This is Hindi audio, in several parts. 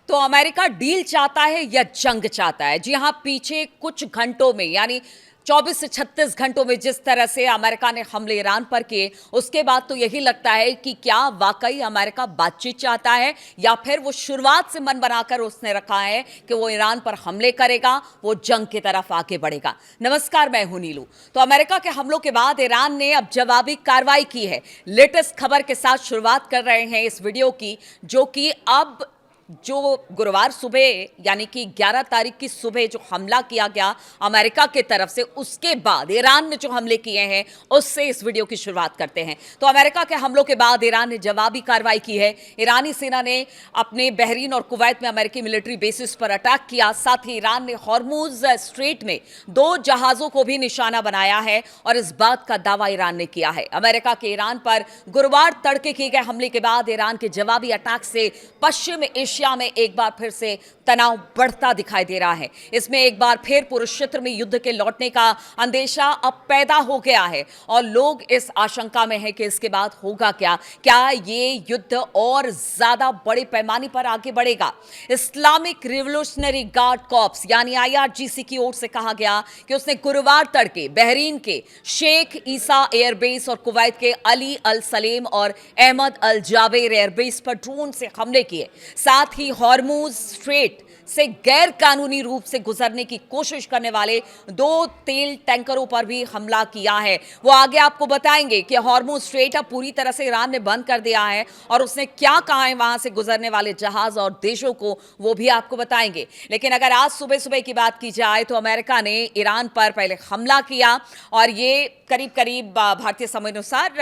तो अमेरिका डील चाहता है या जंग चाहता है? जी हां, पीछे कुछ घंटों में यानी 24 से 36 घंटों में जिस तरह से अमेरिका ने हमले ईरान पर किए, उसके बाद तो यही लगता है कि क्या वाकई अमेरिका बातचीत चाहता है या फिर वो शुरुआत से मन बनाकर उसने रखा है कि वो ईरान पर हमले करेगा, वो जंग की तरफ आगे बढ़ेगा। नमस्कार, मैं हूं नीलू। तो अमेरिका के हमलों के बाद ईरान ने अब जवाबी कार्रवाई की है। लेटेस्ट खबर के साथ शुरुआत कर रहे हैं इस वीडियो की, जो कि अब जो गुरुवार सुबह यानी कि 11 तारीख की सुबह जो हमला किया गया अमेरिका की तरफ से, उसके बाद ईरान ने जो हमले किए हैं उससे इस वीडियो की शुरुआत करते हैं। तो अमेरिका के हमलों के बाद ईरान ने जवाबी कार्रवाई की है। ईरानी सेना ने अपने बहरीन और कुवैत में अमेरिकी मिलिट्री बेसिस पर अटैक किया। साथ ही ईरान ने हॉर्मुज स्ट्रेट में 2 जहाजों को भी निशाना बनाया है और इस बात का दावा ईरान ने किया है। अमेरिका के ईरान पर गुरुवार तड़के किए गए हमले के बाद ईरान के जवाबी अटैक से पश्चिम एशिया में एक बार फिर से तनाव बढ़ता दिखाई दे रहा है। इसमें एक बार फिर पूरे क्षेत्र में युद्ध के लौटने का अंदेशा अब पैदा हो गया है और लोग इस आशंका में हैं कि इसके बाद होगा क्या ये युद्ध और ज्यादा बड़े पैमाने पर आगे बढ़ेगा। इस्लामिक रिवोल्यूशनरी गार्ड कॉर्प्स यानी आईआरजीसी की ओर से कहा गया कि उसने गुरुवार तड़के बहरीन के शेख ईसा एयरबेस और कुवैत के अली अल सलेम और अहमद अल जावेर एयरबेस पर ड्रोन से हमले किए। साथ ही हॉर्मुज स्ट्रेट से गैर कानूनी रूप से गुजरने की कोशिश करने वाले 2 तेल टैंकरों पर भी हमला किया है। वो आगे आपको बताएंगे कि हॉर्मुज स्ट्रेट अब पूरी तरह से ईरान ने बंद कर दिया है और उसने क्या कहा है वहां से गुजरने वाले जहाज और देशों को, वो भी आपको बताएंगे। लेकिन अगर आज सुबह सुबह की बात की जाए तो अमेरिका ने ईरान पर पहले हमला किया और ये करीब करीब भारतीय समय अनुसार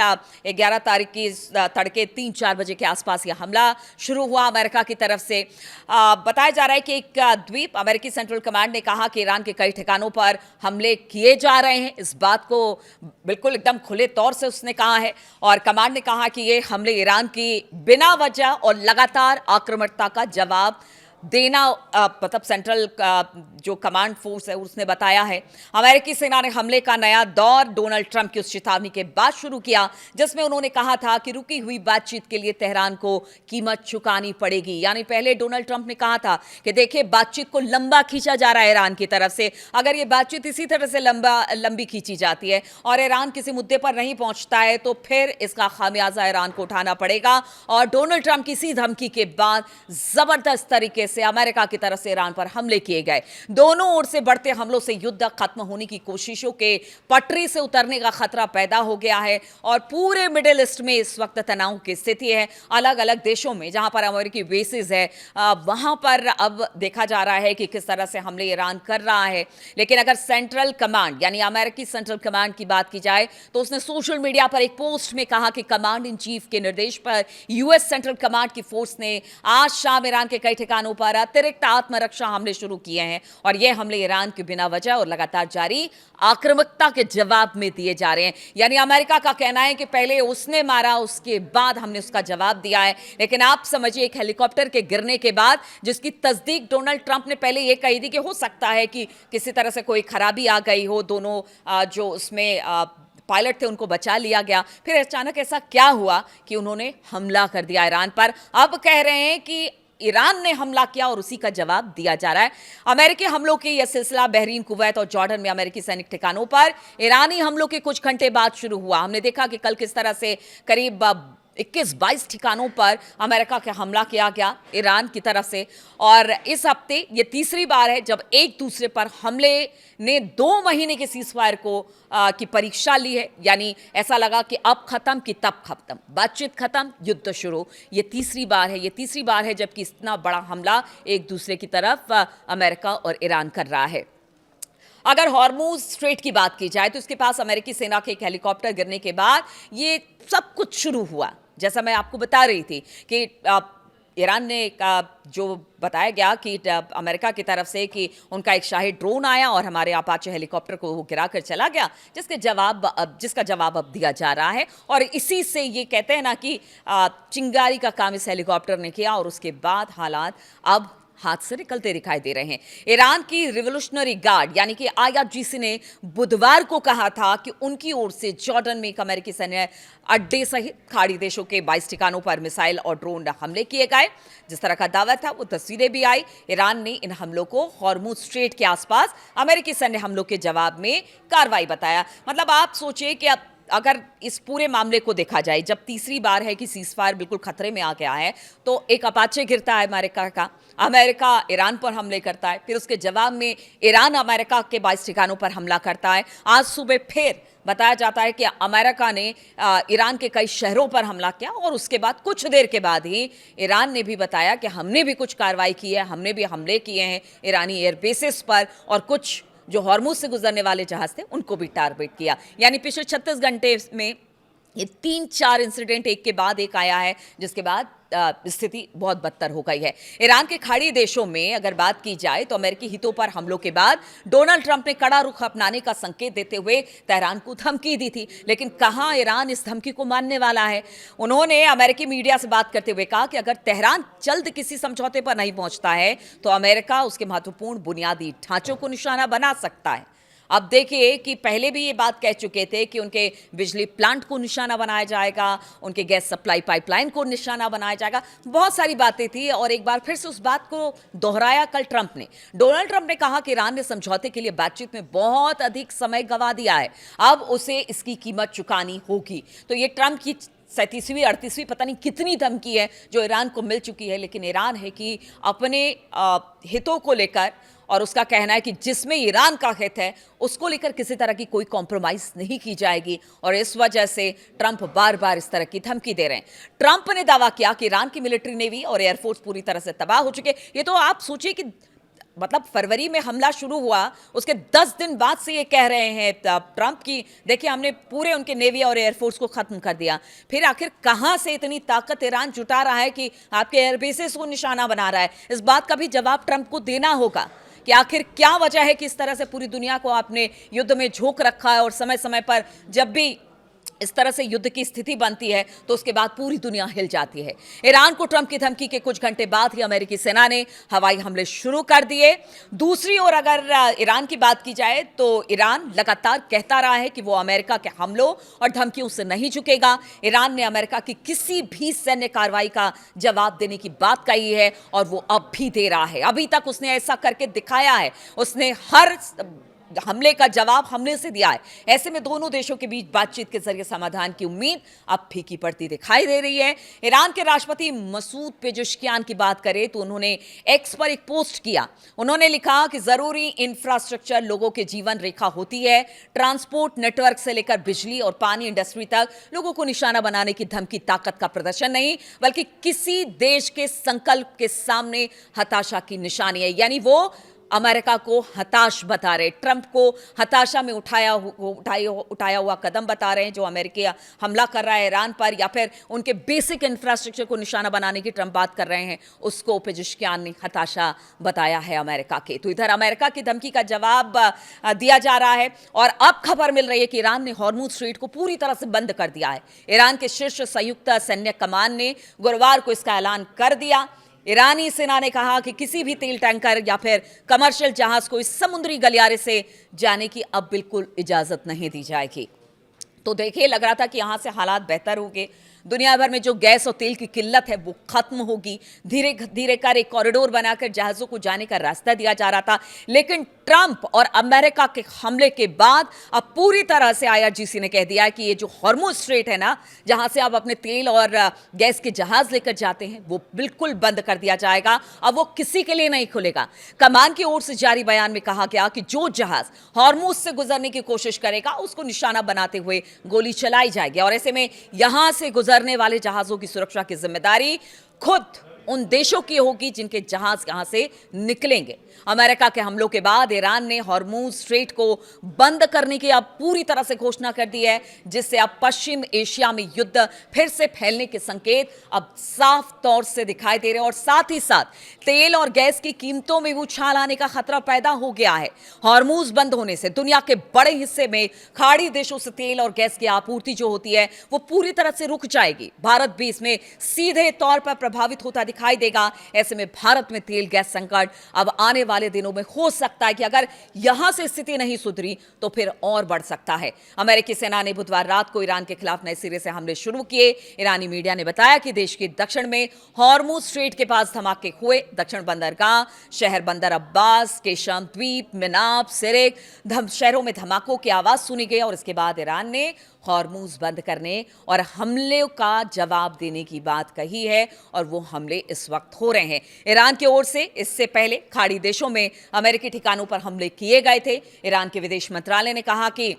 11 तारीख की तड़के 3-4 बजे के आसपास यह हमला शुरू हुआ अमेरिका की तरफ से। बताया जा रहा है कि एक द्वीप अमेरिकी सेंट्रल कमांड ने कहा कि ईरान के कई ठिकानों पर हमले किए जा रहे हैं। इस बात को बिल्कुल एकदम खुले तौर से उसने कहा है और कमांड ने कहा कि ये हमले ईरान की बिना वजह और लगातार आक्रामकता का जवाब देना, मतलब सेंट्रल जो कमांड फोर्स है उसने बताया है। अमेरिकी सेना ने हमले का नया दौर डोनाल्ड ट्रंप की उस चेतावनी के बाद शुरू किया जिसमें उन्होंने कहा था कि रुकी हुई बातचीत के लिए तेहरान को कीमत चुकानी पड़ेगी। यानी पहले डोनाल्ड ट्रंप ने कहा था कि देखिए, बातचीत को लंबा खींचा जा रहा है ईरान की तरफ से। अगर ये बातचीत इसी तरह से लंबी खींची जाती है और ईरान किसी मुद्दे पर नहीं पहुंचता है तो फिर इसका खामियाजा ईरान को उठाना पड़ेगा। और डोनाल्ड ट्रंप की इसी धमकी के बाद जबरदस्त तरीके से अमेरिका की तरफ से ईरान पर हमले किए गए। दोनों ओर से बढ़ते हमलों से युद्ध खत्म होने की कोशिशों के पटरी से उतरने का खतरा पैदा हो गया है और पूरे मिडिल ईस्ट में इस वक्त तनाव की स्थिति है। अलग अलग देशों में जहां पर अमेरिकी बेसिस है वहां पर अब देखा जा रहा है कि किस तरह से हमले ईरान कर रहा है। लेकिन अगर सेंट्रल कमांड यानी अमेरिकी सेंट्रल कमांड की बात की जाए तो उसने सोशल मीडिया पर एक पोस्ट में कहा कि कमांड इन चीफ के निर्देश पर यूएस सेंट्रल कमांड की फोर्स ने आज शाम ईरान के कई ठिकानों पर अतिरिक्त आत्मरक्षा हमले शुरू किए हैं और यह हमले ईरान के बिना वजह और लगातार जारी आक्रामकता के जवाब में दिए जा रहे हैं। यानी अमेरिका का कहना है कि पहले उसने मारा, उसके बाद हमने उसका जवाब दिया है। लेकिन आप समझिए, एक हेलीकॉप्टर के गिरने के बाद जिसकी तस्दीक डोनाल्ड ट्रंप ने पहले यह कही थी कि हो सकता है कि किसी तरह से कोई खराबी आ गई हो, दोनों जो उसमें पायलट थे उनको बचा लिया गया, फिर अचानक ऐसा क्या हुआ कि उन्होंने हमला कर दिया ईरान पर। अब कह रहे हैं कि ईरान ने हमला किया और उसी का जवाब दिया जा रहा है। अमेरिकी हमलों की यह सिलसिला बहरीन, कुवैत और जॉर्डन में अमेरिकी सैनिक ठिकानों पर ईरानी हमलों के कुछ घंटे बाद शुरू हुआ। हमने देखा कि कल किस तरह से करीब 21-22 ठिकानों पर अमेरिका का हमला किया गया ईरान की तरफ से और इस हफ्ते ये तीसरी बार है जब एक दूसरे पर हमले ने 2 महीने के सीजफायर को की परीक्षा ली है। यानी ऐसा लगा कि अब खत्म कि तब खत्म, बातचीत खत्म, युद्ध शुरू। ये तीसरी बार है जबकि इतना बड़ा हमला एक दूसरे की तरफ अमेरिका और ईरान कर रहा है। अगर हॉर्मुज स्ट्रेट की बात की जाए तो इसके पास अमेरिकी सेना के एक हेलीकॉप्टर गिरने के बाद ये सब कुछ शुरू हुआ। जैसा मैं आपको बता रही थी कि ईरान ने जो बताया गया कि अमेरिका की तरफ से कि उनका एक शाही ड्रोन आया और हमारे अपाचे हेलीकॉप्टर को वो गिरा कर चला गया, जिसका जवाब अब दिया जा रहा है। और इसी से ये कहते हैं ना कि चिंगारी का काम इस हेलीकॉप्टर ने किया और उसके बाद हालात अब हाथ से निकलते दिखाई दे रहे हैं। ईरान की रिवोल्यूशनरी गार्ड यानी कि आईआरजीसी ने बुधवार को कहा था कि उनकी ओर से जॉर्डन में एक अमेरिकी सैन्य अड्डे सहित खाड़ी देशों के 22 ठिकानों पर मिसाइल और ड्रोन हमले किए गए। जिस तरह का दावा था वो तस्वीरें भी आई। ईरान ने इन हमलों को हॉर्मुज स्ट्रेट के आसपास अमेरिकी सैन्य हमलों के जवाब में कार्रवाई बताया। मतलब आप सोचिए कि अब अगर इस पूरे मामले को देखा जाए, जब तीसरी बार है कि सीजफायर बिल्कुल खतरे में आ गया है, तो एक अपाचे गिरता है अमेरिका का, अमेरिका ईरान पर हमले करता है, फिर उसके जवाब में ईरान अमेरिका के 22 ठिकानों पर हमला करता है। आज सुबह फिर बताया जाता है कि अमेरिका ने ईरान के कई शहरों पर हमला किया और उसके बाद कुछ देर के बाद ही ईरान ने भी बताया कि हमने भी कुछ कार्रवाई की है, हमने भी हमले किए हैं ईरानी एयरबेसेस पर और कुछ जो हॉर्मुज से गुजरने वाले जहाज थे उनको भी टारगेट किया। यानी पिछले 36 घंटे में ये 3-4 इंसिडेंट एक के बाद एक आया है, जिसके बाद स्थिति बहुत बदतर हो गई है। ईरान के खाड़ी देशों में अगर बात की जाए तो अमेरिकी हितों पर हमलों के बाद डोनाल्ड ट्रंप ने कड़ा रुख अपनाने का संकेत देते हुए तेहरान को धमकी दी थी, लेकिन कहां ईरान इस धमकी को मानने वाला है। उन्होंने अमेरिकी मीडिया से बात करते हुए कहा कि अगर तेहरान जल्द किसी समझौते पर नहीं पहुंचता है तो अमेरिका उसके महत्वपूर्ण बुनियादी ढांचों को निशाना बना सकता है। अब देखिए कि पहले भी ये बात कह चुके थे कि उनके बिजली प्लांट को निशाना बनाया जाएगा, उनके गैस सप्लाई पाइपलाइन को निशाना बनाया जाएगा, बहुत सारी बातें थी और एक बार फिर से उस बात को दोहराया कल ट्रंप ने। डोनाल्ड ट्रंप ने कहा कि ईरान ने समझौते के लिए बातचीत में बहुत अधिक समय गंवा दिया है, अब उसे इसकी कीमत चुकानी होगी। तो ये ट्रंप की 37वीं 38वीं पता नहीं कितनी धमकी है जो ईरान को मिल चुकी है, लेकिन ईरान है कि अपने हितों को लेकर, और उसका कहना है कि जिसमें ईरान का हित है उसको लेकर किसी तरह की कोई कॉम्प्रोमाइज नहीं की जाएगी, और इस वजह से ट्रंप बार बार इस तरह की धमकी दे रहे हैं। ट्रंप ने दावा किया कि ईरान की मिलिट्री नेवी और एयरफोर्स पूरी तरह से तबाह हो चुके। ये तो आप सोचिए कि मतलब फरवरी में हमला शुरू हुआ, उसके 10 दिन बाद से ये कह रहे हैं ट्रंप की देखिए हमने पूरे उनके नेवी और एयरफोर्स को खत्म कर दिया। फिर आखिर कहां से इतनी ताकत ईरान जुटा रहा है कि आपके एयरबेसेस को निशाना बना रहा है? इस बात का भी जवाब ट्रंप को देना होगा कि आखिर क्या वजह है कि इस तरह से पूरी दुनिया को आपने युद्ध में झोंक रखा है और समय समय पर जब भी इस तरह से युद्ध की स्थिति बनती है तो उसके बाद पूरी दुनिया हिल जाती है। ईरान को ट्रंप की धमकी के कुछ घंटे बाद ही अमेरिकी सेना ने हवाई हमले शुरू कर दिए। दूसरी ओर अगर ईरान की बात की जाए तो ईरान लगातार कहता रहा है कि वो अमेरिका के हमलों और धमकियों से नहीं झुकेगा। ईरान ने अमेरिका की किसी भी सैन्य कार्रवाई का जवाब देने की बात कही है और वो अब भी दे रहा है। अभी तक उसने ऐसा करके दिखाया है, उसने हर हमले का जवाब हमले से दिया है। ऐसे में दोनों देशों के बीच बातचीत के जरिए समाधान की उम्मीद अब फीकी पड़ती दिखाई दे रही है। ईरान के राष्ट्रपति मसूद पेजेश्कियान की बात करें तो उन्होंने एक्स पर एक पोस्ट किया। उन्होंने लिखा कि जरूरी इंफ्रास्ट्रक्चर लोगों के जीवन रेखा होती है। ट्रांसपोर्ट नेटवर्क से लेकर बिजली और पानी इंडस्ट्री तक लोगों को निशाना बनाने की धमकी ताकत का प्रदर्शन नहीं, बल्कि किसी देश के संकल्प के सामने हताशा की निशानी है। यानी वो अमेरिका को हताश बता रहे, ट्रंप को हताशा में उठाया हुआ कदम बता रहे हैं जो अमेरिका हमला कर रहा है ईरान पर, या फिर उनके बेसिक इंफ्रास्ट्रक्चर को निशाना बनाने की ट्रंप बात कर रहे हैं, उसको पेजेश्कियान ने हताशा बताया है अमेरिका के। तो इधर अमेरिका की धमकी का जवाब दिया जा रहा है और अब खबर मिल रही है कि ईरान ने हॉर्मुज स्ट्रेट को पूरी तरह से बंद कर दिया है। ईरान के शीर्ष संयुक्त सैन्य कमान ने गुरुवार को इसका ऐलान कर दिया। ईरानी सेना ने कहा कि किसी भी तेल टैंकर या फिर कमर्शियल जहाज को इस समुद्री गलियारे से जाने की अब बिल्कुल इजाजत नहीं दी जाएगी। तो देखिए लग रहा था कि यहां से हालात बेहतर होंगे, दुनिया भर में जो गैस और तेल की किल्लत है वो खत्म होगी, धीरे धीरे कर एक कॉरिडोर बनाकर जहाजों को जाने का रास्ता दिया जा रहा था। लेकिन ट्रंप और अमेरिका के हमले के बाद अब पूरी तरह से आईआरजीसी ने कह दिया है कि ये जो हॉर्मुज स्ट्रेट है ना, जहां से आप अपने तेल और गैस के जहाज लेकर जाते हैं, वो बिल्कुल बंद कर दिया जाएगा। अब वो किसी के लिए नहीं खुलेगा। कमान की ओर से जारी बयान में कहा गया कि जो जहाज हॉर्मुज से गुजरने की कोशिश करेगा उसको निशाना बनाते हुए गोली चलाई जाएगी, और ऐसे में यहां से गुजरने वाले जहाजों की सुरक्षा की जिम्मेदारी खुद उन देशों की होगी जिनके जहाज यहां से निकलेंगे। अमेरिका के हमलों के बाद ईरान ने हॉर्मुज स्ट्रेट को बंद करने की अब पूरी तरह से घोषणा कर दी है, जिससे अब पश्चिम एशिया में युद्ध फिर से फैलने के संकेत अब साफ तौर से दिखाई दे रहे हैं, और साथ ही साथ तेल और गैस की कीमतों में उछाल आने का खतरा पैदा हो गया है। हॉर्मुज बंद होने से दुनिया के बड़े हिस्से में खाड़ी देशों से तेल और गैस की आपूर्ति जो होती है वो पूरी तरह से रुक जाएगी। भारत भी इसमें सीधे तौर पर प्रभावित होता दिखाई देगा। ऐसे में भारत में तेल गैस संकट अब आने वाले दिनों में हो सकता है कि अगर यहां से स्थिति नहीं सुधरी तो फिर और बढ़ सकता है। अमेरिकी सेना ने बुधवार रात को ईरान के खिलाफ नए सिरे से हमले शुरू किए। ईरानी मीडिया ने बताया कि देश के दक्षिण में हॉर्मुज स्ट्रेट के पास धमाके हुए। दक्षिण बंदरगाह शहर बंदर अब्बास, केशम द्वीप, मिनाब, सिरिक शहरों में धमाकों की आवाज सुनी गई और इसके बाद ईरान ने हॉर्मुज बंद करने और हमले का जवाब देने की बात कही है और वो हमले इस वक्त हो रहे हैं। ईरान की ओर से इससे पहले खाड़ी देशों में अमेरिकी ठिकानों पर हमले किए गए थे। ईरान के विदेश मंत्रालय ने कहा कि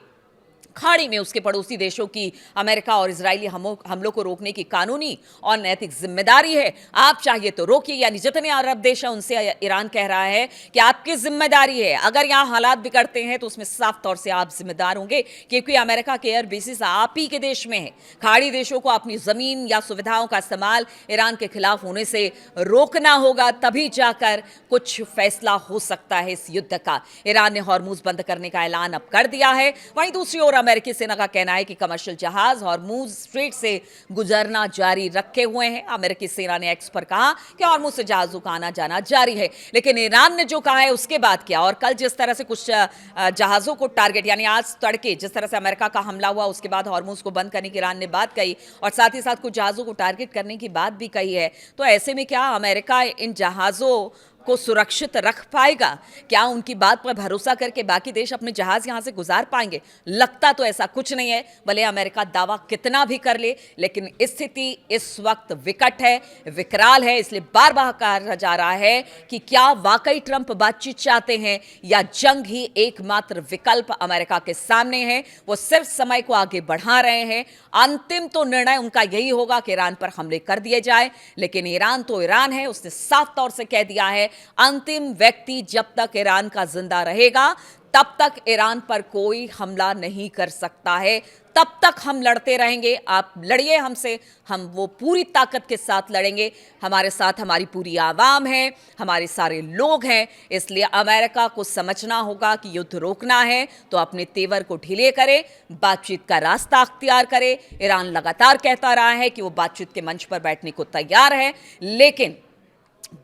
खाड़ी में उसके पड़ोसी देशों की अमेरिका और इजरायली हमलों को रोकने की कानूनी और नैतिक जिम्मेदारी है। आप चाहिए तो रोकिए, यानी जितने अरब देश हैं उनसे ईरान कह रहा है कि आपकी जिम्मेदारी है। अगर यहां हालात बिगड़ते हैं तो उसमें साफ तौर से आप जिम्मेदार होंगे, क्योंकि अमेरिका के एयर बेसिस आप ही के देश में है। खाड़ी देशों को अपनी जमीन या सुविधाओं का इस्तेमाल ईरान के खिलाफ होने से रोकना होगा, तभी जाकर कुछ फैसला हो सकता है इस युद्ध का। ईरान ने हॉर्मुज बंद करने का ऐलान अब कर दिया है। वहीं दूसरी ओर अमेरिकी सेना का कहना है कि कमर्शियल जहाज हॉर्मुज स्ट्रेट से गुजरना जारी रखे हुए हैं। अमेरिकी सेना ने एक्स पर कहा कि हॉर्मुज से जहाजों का आना जाना जारी है, लेकिन ईरान ने जो कहा है उसके बाद क्या। और कल जिस तरह से कुछ जहाजों को टारगेट, यानी आज तड़के जिस तरह से अमेरिका का हमला हुआ उसके बाद हॉर्मुज को बंद करने की ईरान ने बात कही और साथ ही साथ कुछ जहाजों को टारगेट करने की बात भी कही है, तो ऐसे में क्या अमेरिका इन जहाजों को सुरक्षित रख पाएगा? क्या उनकी बात पर भरोसा करके बाकी देश अपने जहाज यहां से गुजार पाएंगे? लगता तो ऐसा कुछ नहीं है, भले अमेरिका दावा कितना भी कर ले, लेकिन स्थिति इस वक्त विकट है, विकराल है। इसलिए बार बार कहा जा रहा है कि क्या वाकई ट्रंप बातचीत चाहते हैं या जंग ही एकमात्र विकल्प अमेरिका के सामने है। वो सिर्फ समय को आगे बढ़ा रहे हैं। अंतिम तो निर्णय उनका यही होगा कि ईरान पर हमले कर दिए जाए, लेकिन ईरान तो ईरान है, उसने साफ तौर से कह दिया है अंतिम व्यक्ति जब तक ईरान का जिंदा रहेगा तब तक ईरान पर कोई हमला नहीं कर सकता है। तब तक हम लड़ते रहेंगे। आप लड़िए हमसे, हम वो पूरी ताकत के साथ लड़ेंगे। हमारे साथ हमारी पूरी आवाम है, हमारे सारे लोग हैं। इसलिए अमेरिका को समझना होगा कि युद्ध रोकना है तो अपने तेवर को ढीले करे, बातचीत का रास्ता अख्तियार करे। ईरान लगातार कहता रहा है कि वो बातचीत के मंच पर बैठने को तैयार है, लेकिन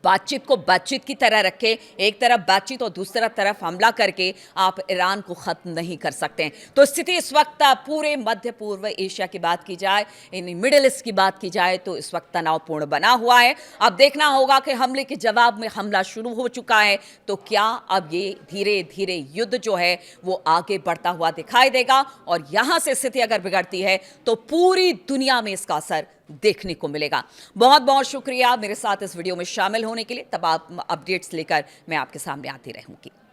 बातचीत को बातचीत की तरह रखे। एक तरफ बातचीत और दूसरा तरफ हमला करके आप ईरान को खत्म नहीं कर सकते हैं। तो स्थिति इस वक्त पूरे मध्य पूर्व एशिया की बात की जाए, इन मिडिल ईस्ट की बात की जाए तो इस वक्त तनावपूर्ण बना हुआ है। अब देखना होगा कि हमले के जवाब में हमला शुरू हो चुका है, तो क्या अब ये धीरे धीरे युद्ध जो है वो आगे बढ़ता हुआ दिखाई देगा और यहां से स्थिति अगर बिगड़ती है तो पूरी दुनिया में इसका असर देखने को मिलेगा। बहुत बहुत शुक्रिया मेरे साथ इस वीडियो में शामिल होने के लिए। तब आप अपडेट्स लेकर मैं आपके सामने आती रहूंगी।